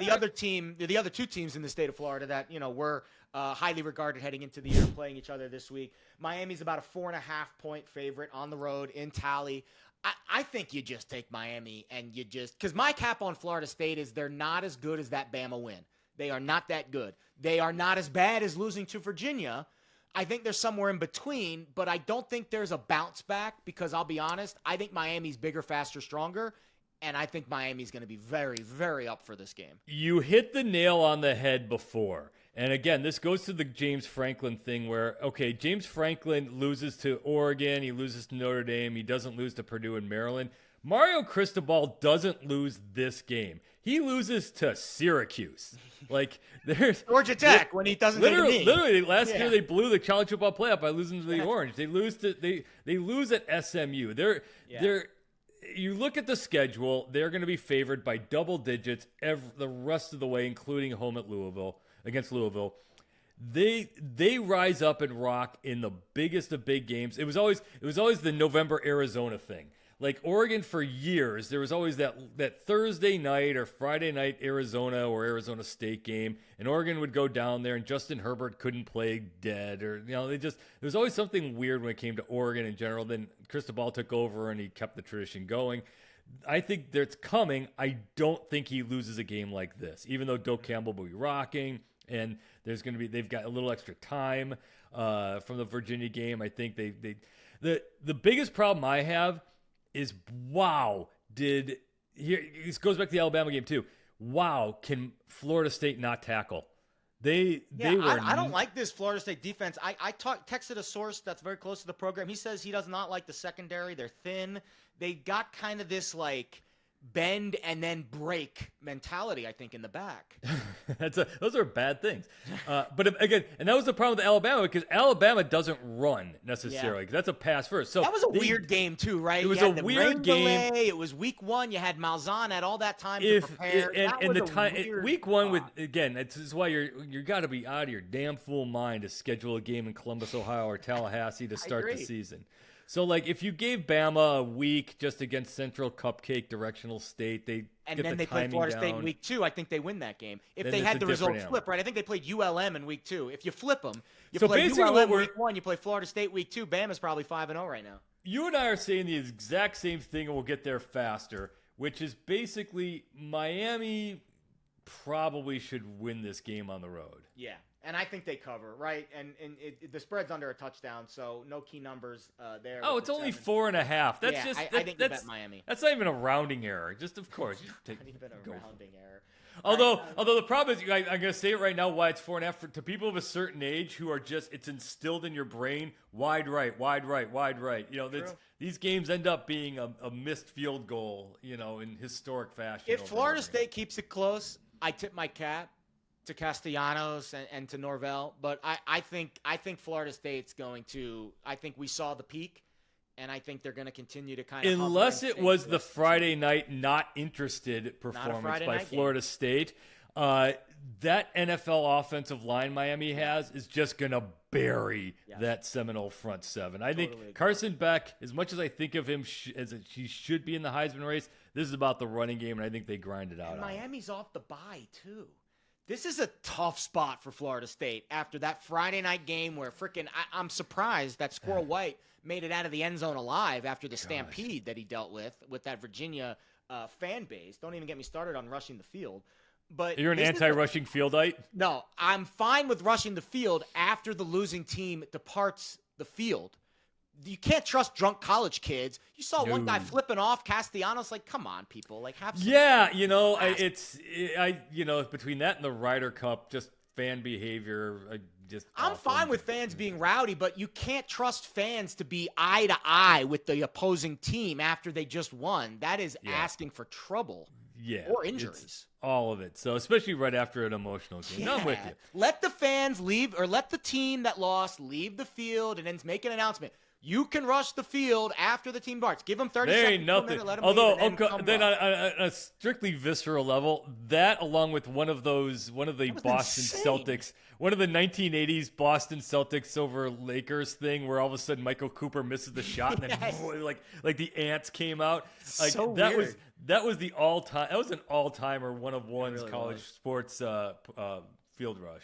the other two teams in the state of Florida that, were highly regarded heading into the year playing each other this week. Miami's about a 4.5-point favorite on the road in Tally. I think you just take Miami and because my cap on Florida State is they're not as good as that Bama win. They are not that good. They are not as bad as losing to Virginia. I think they're somewhere in between, but I don't think there's a bounce back because I'll be honest, I think Miami's bigger, faster, stronger, and I think Miami's going to be very, very up for this game. You hit the nail on the head before. And again, this goes to the James Franklin thing where, okay, James Franklin loses to Oregon, he loses to Notre Dame, he doesn't lose to Purdue and Maryland. Mario Cristobal doesn't lose this game. He loses to Syracuse. Like, there's Georgia Tech when he doesn't take a knee. Literally, last year they blew the college football playoff by losing to the Orange. They lose at SMU. You look at the schedule, they're going to be favored by double digits the rest of the way, including home at against Louisville. They rise up and rock in the biggest of big games. It was always the November Arizona thing. Like Oregon for years, there was always that Thursday night or Friday night Arizona or Arizona State game, and Oregon would go down there, and Justin Herbert couldn't play dead, or there was always something weird when it came to Oregon in general. Then Cristobal took over, and he kept the tradition going. I think that's coming. I don't think he loses a game like this, even though Doak Campbell will be rocking, and they've got a little extra time from the Virginia game. I think the biggest problem I have is, this goes back to the Alabama game too. Wow, can Florida State not tackle? I don't like this Florida State defense. I texted a source that's very close to the program. He says he does not like the secondary. They're thin. They got kind of this like bend and then break mentality, I think, in the back. Those are bad things. But again, and that was the problem with Alabama because Alabama doesn't run necessarily. That's a pass first. So that was a weird game too, right? It was a weird game. Delay. It was week 1. You had Malzahn had all that time to prepare. Week 1 this is why you got to be out of your damn fool mind to schedule a game in Columbus, Ohio, or Tallahassee to start the season. So, like, if you gave Bama a week just against Central Cupcake Directional State, they play Florida State in week 2. I think they win that game. If they had the result flip, right? I think they played ULM in week 2. If you flip them, play ULM week 1, you play Florida State week 2. Bama's probably 5-0 right now. You and I are saying the exact same thing, and we'll get there faster, which is basically Miami probably should win this game on the road. Yeah. And I think they cover, right? And the spread's under a touchdown, so no key numbers there. Oh, it's only 4.5. That's I think you bet Miami. That's not even a rounding error. Just of course, not even a rounding error. Although the problem is, I'm going to say it right now, why it's 4.5 to people of a certain age who are it's instilled in your brain, wide right. These games end up being a missed field goal, in historic fashion. If Florida State keeps it close, I tip my cap to Castellanos and to Norvell, but I think Florida State's going to. I think we saw the peak, and I think they're going to continue to kind of. Unless it was the Friday night not interested performance by Florida State, that NFL offensive line Miami has is just going to bury that Seminole front seven. I think Carson Beck, as much as I think of him as he should be in the Heisman race, this is about the running game, and I think they grind it out. And Miami's off the bye too. This is a tough spot for Florida State after that Friday night game where I'm surprised that Squirrel White made it out of the end zone alive after the stampede that he dealt with that Virginia fan base. Don't even get me started on rushing the field. But you're an anti-rushing fieldite? No, I'm fine with rushing the field after the losing team departs the field. You can't trust drunk college kids. You saw one guy flipping off Castellanos. Like, come on, people. Like, have some. Yeah, between that and the Ryder Cup, just fan behavior, I'm fine with fans being rowdy, but you can't trust fans to be eye to eye with the opposing team after they just won. That is asking for trouble. Yeah, or injuries. All of it. So especially right after an emotional game. Yeah. No, I'm with you. Let the fans leave, or let the team that lost leave the field and then make an announcement. You can rush the field after the team marks. Give them 30 There seconds ain't nothing. per minute, let them Although, leave, and then come on rush. a strictly visceral level, that along with one of the Boston insane. Celtics, one of the 1980s Boston Celtics over Lakers thing, where all of a sudden Michael Cooper misses the shot, and then Yes. like the ants came out. Like So that weird. was the all time. That was an all timer, one of one's really college was. sports field rush.